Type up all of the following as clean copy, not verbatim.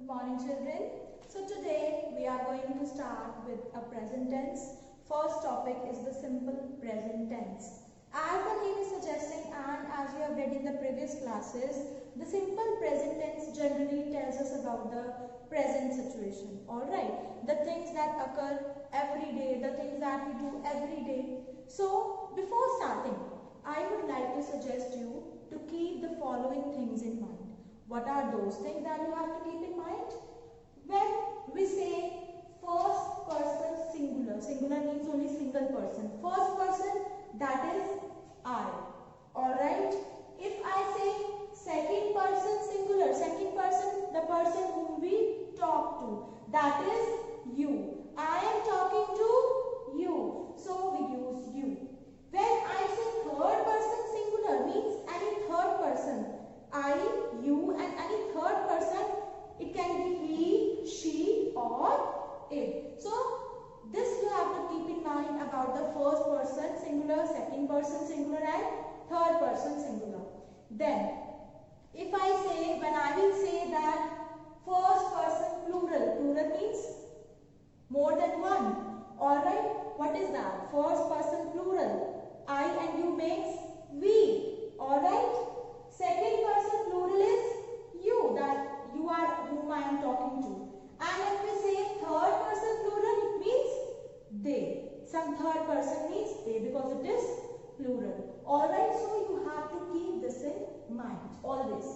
Good morning, children. So today we are going to start with a present tense. First topic is the simple present tense. As the name is suggesting and as we have read in the previous classes, the simple present tense generally tells us about the present situation. Alright, the things that occur every day, the things that we do every day. So before starting, I would like to suggest you to keep the following things in mind. What are those things that you have to keep in mind? When we say first person singular, singular means only single person. First person, that is I. Alright. If I say second person singular, second person, the person whom we talk to, that is you. I am talking to you. So we use you. When I say third person singular, means any third person. I, you and any third person, it can be he, she or it. So this you have to keep in mind about the first person singular, second person singular and third person singular. Then if I say, when I will say that first person plural, plural means more than one. Alright, what is that? First person plural, I and you makes we. Alright. Second person plural is you, that you are whom I am talking to. And if we say third person plural, it means they. Some third person means they because it is plural. Alright, so you have to keep this in mind always.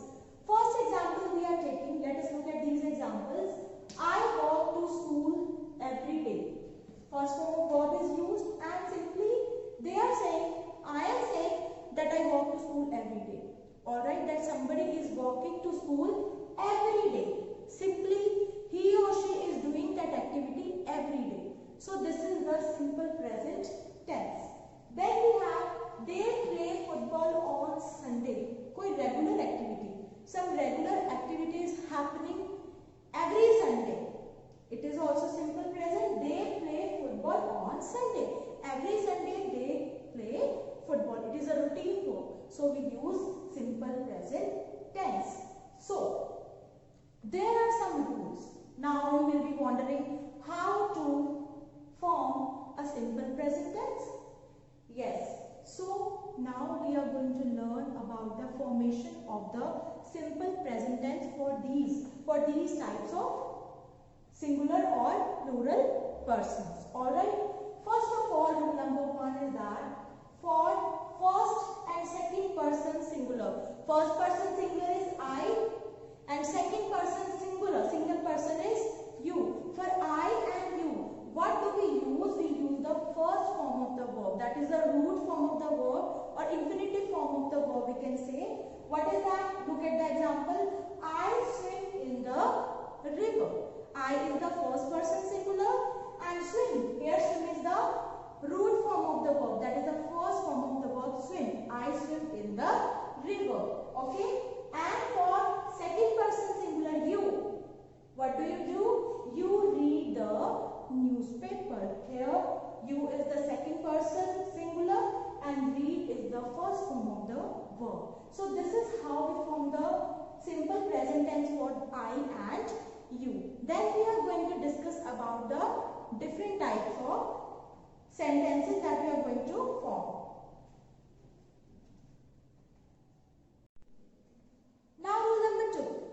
First example we are taking, let us look at these examples. I walk to school every day. First form of verb is used and simply they are saying, I am saying that I walk to school every day. Alright, that somebody is walking to school every day. Simply, he or she is doing that activity every day. So this is the simple present tense. Then we have, they play football on Sunday. Koi regular activity. Some regular activities happening every Sunday. It is also simple present. They play football on Sunday. Every Sunday they play football. It is a routine verb. So we use simple present tense. So there are some rules. Now you will be wondering how to form a simple present tense. Yes. So now we are going to learn about the formation of the simple present tense for these types of singular or plural persons. Alright. First of all, rule number 1 is that for first and second person singular. First person singular is I and second person singular. Single person is you. For I and you, what do we use? We use the first form of the verb. That is the root form of the verb or infinitive form of the verb we can say. What is that? Look at the example. I swim in the river. I is the first person singular and swim. Here swim is the root form of the verb. That is the first form of the verb swim. I swim in the river. Okay. And for second person singular you, what do? You read the newspaper. Here you is the second person singular and read is the first form of the verb. So this is how we form the simple present tense for I and you. Then we are going to discuss about the different types of sentences that we are going to form. Now rule number 2.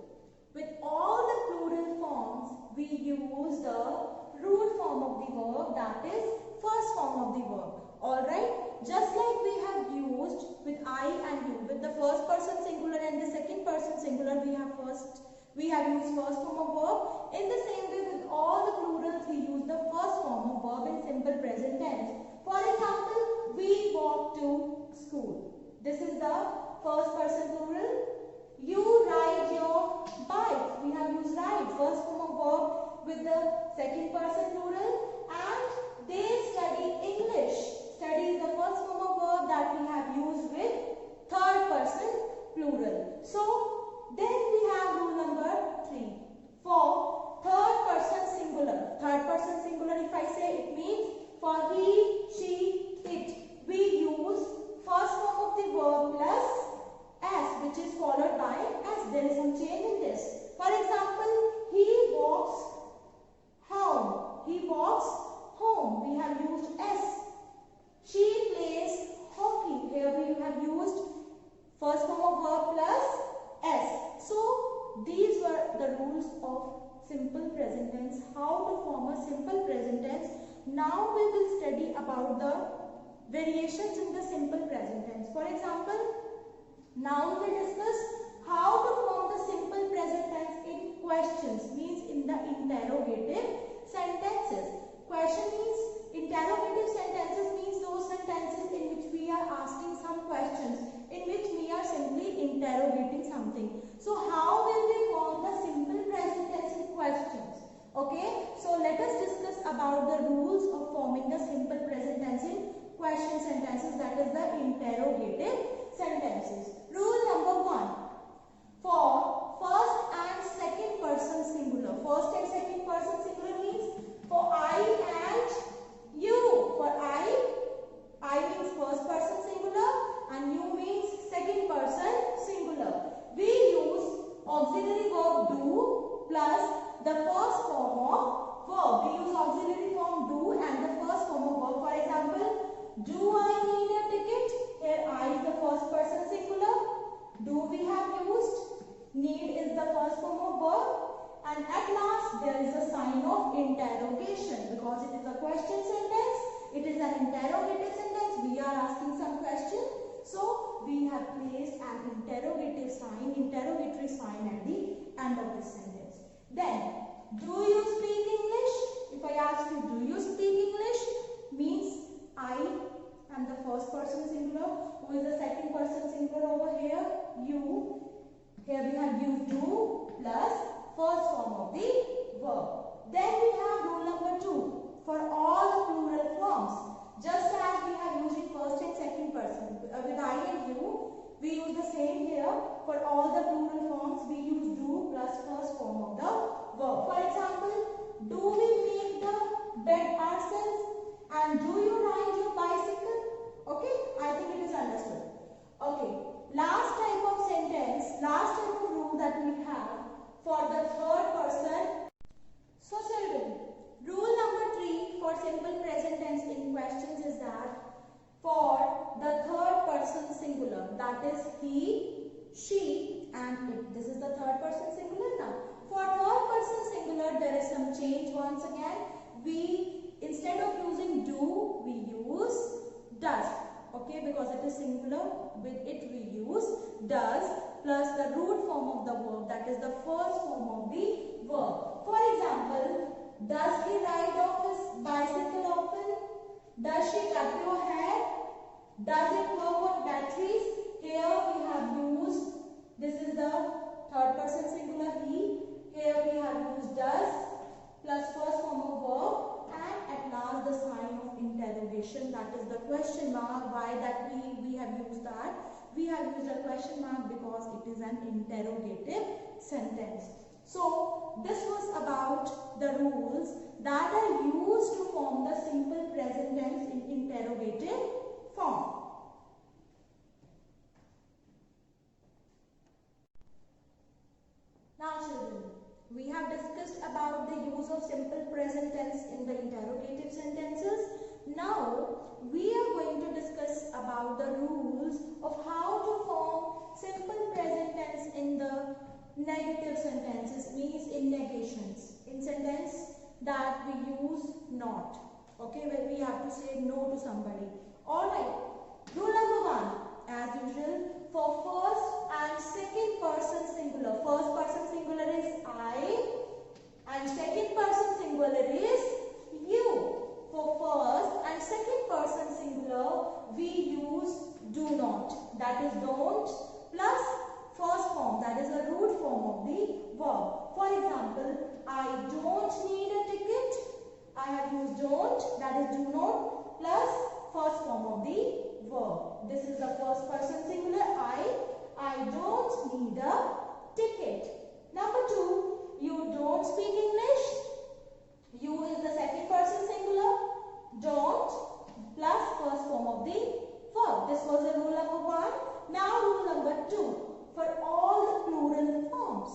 With all the plural forms, we use the root form of the verb, that is first form of the verb. Alright, just like we have used with I and you, with the first person singular and the second person singular, we have used first form of verb. In the same way, with all the plurals, we use the first form of verb in simple present tense. For example, we walk to school. This is the first person plural. You ride your bike. We have used ride, first form of verb with the second person plural. And they study English. Study is the first form of verb that we have used with third person plural. So then we have rule number 3. For third person singular. Third person singular, if I say, it means for he, she, it. We use first form of the verb plus s, which is followed by s. There is some change in this. these were the rules of simple present tense, how to form a simple present tense. Now we will study about the variations in the simple present tense. For example, now we will discuss how to form the simple present tense in questions, means in the interrogative sentences. Question means interrogative sentences, means those sentences in which we are asking some questions, in which we are simply interrogating something. So how will we form the simple present tense in questions? Okay, so let us discuss about the rules of forming the simple present tense in question sentences, that is the interrogative sentences. Rule number 1. For first and second person singular. First and second person singular means for I and you. For I means first person singular and you means second person singular. We use auxiliary verb do plus the first form of verb. We use auxiliary form do and the first form of verb. For example, do I need a ticket? Here I is the first person singular. Do we have used? Need is the first form of verb. And at last there is a sign of interrogation because it is a question sentence. It is an interrogative sentence. We are asking some question. So we have placed an interrogative sign, interrogatory sign at the end of this sentence. Then, do you speak English? If I ask you, do you speak English? Means I am the first person singular. Who is the second person singular over here? You. Here we have used do plus first form of the verb. Then we have rule number 2. For all the plural forms, just as we have used in first and second person, with I and you, we use the same here. For all the plural forms, we use do plus first form of the verb. For example, do we make the bed ourselves? And do you ride your bicycle? Okay, I think it is understood. Okay, last type of sentence, last type of rule that we have for the third person. So children, rule number 3 for simple present tense in questions is that for the third person singular, that is he, she and it. This is the third person singular now. For third person singular, there is some change once again. We, instead of using do, we use does. Okay, because it is singular, with it we use does plus the root form of the verb, that is the first form of the verb. For example, does he ride off his bicycle often? Does she cut your hair? Does it work on batteries? Here we have used, this is the third person singular he. Here we have used does plus first form of verb. And at last the sign of interrogation, that is the question mark. Why that we have used that? We have used a question mark because it is an interrogative sentence. So this was about the rules that are used to form the simple present tense in interrogative form. Now children, we have discussed about the use of simple present tense in the interrogative sentences. Now we are going to discuss about the rules of how to form simple present tense in the negative sentences, means in negations, in sentence that we use not. Okay, where we have to say no to somebody. Alright, rule number 1, as usual, for first and second person singular. First person singular is I and second person singular is you. For first and second person singular, we use do not, that is don't plus first form, that is the root form of the verb. For example, I don't need a ticket. I have used don't, that is do not plus first form of the verb. This is the first person singular I don't need a ticket. Number 2, you don't speak English. You is the second person singular. Don't plus first form of the verb. This was the rule number 1. Now rule number 2. For all the plural forms,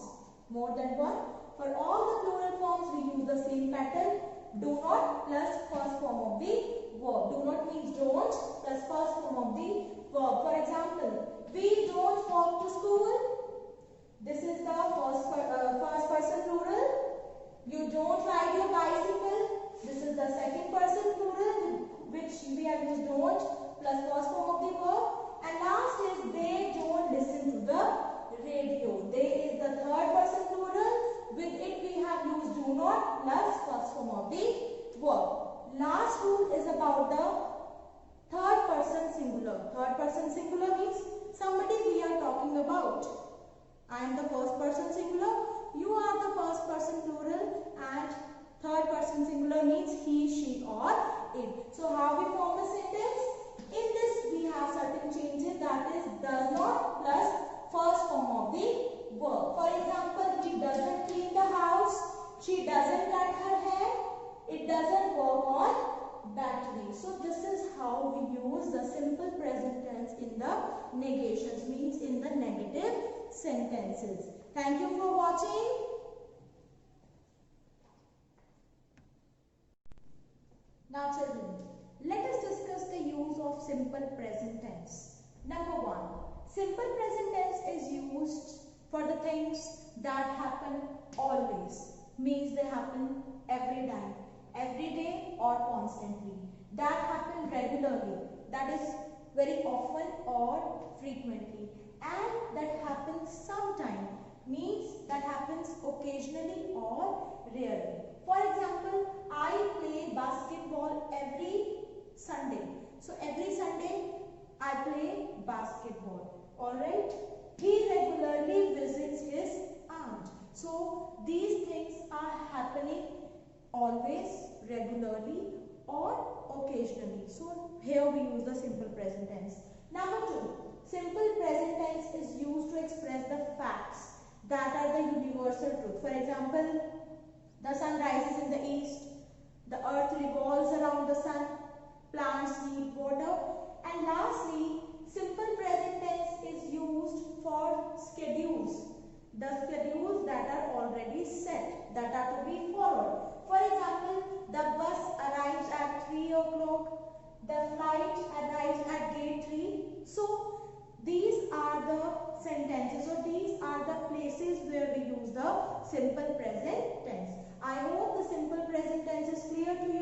more than one, for all the plural forms we use the same pattern. Do not plus first form of the verb. Do not means don't plus first form of the verb. For example, we don't walk to school. This is the first not plus first form of the verb. Last rule is about the third person singular. Third person singular means somebody we are talking about. I am the first person singular, you are the first person plural, and third person singular means he, she or it. So how we form a sentence? In this we have certain changes, that is does not plus first form of the verb. For example, he doesn't clean the house, she doesn't cut her hair, it doesn't work on battery. So this is how we use the simple present tense in the negations, means in the negative sentences. Thank you for watching. Now children, let us discuss the use of simple present tense. Number 1. Simple present tense is used for the things that happen always. Means they happen every time, every day or constantly. That happen regularly. That is very often or frequently. And that happens sometime. Means that happens occasionally or rarely. For example, I play basketball every Sunday. So every Sunday I play basketball. Alright. He regularly visits his aunt. So these things are happening always, regularly or occasionally. So here we use the simple present tense. Number 2. Simple present tense is used to express the facts that are the universal truth. For example, the sun rises in the east, the earth revolves around the sun, plants need water, and lastly, simple present tense is used for schedules. The schedules that are already set, that are to be followed. For example, the bus arrives at 3 o'clock, the flight arrives at gate 3. So, these are the sentences, or these are the places where we use the simple present tense. I hope the simple present tense is clear to you.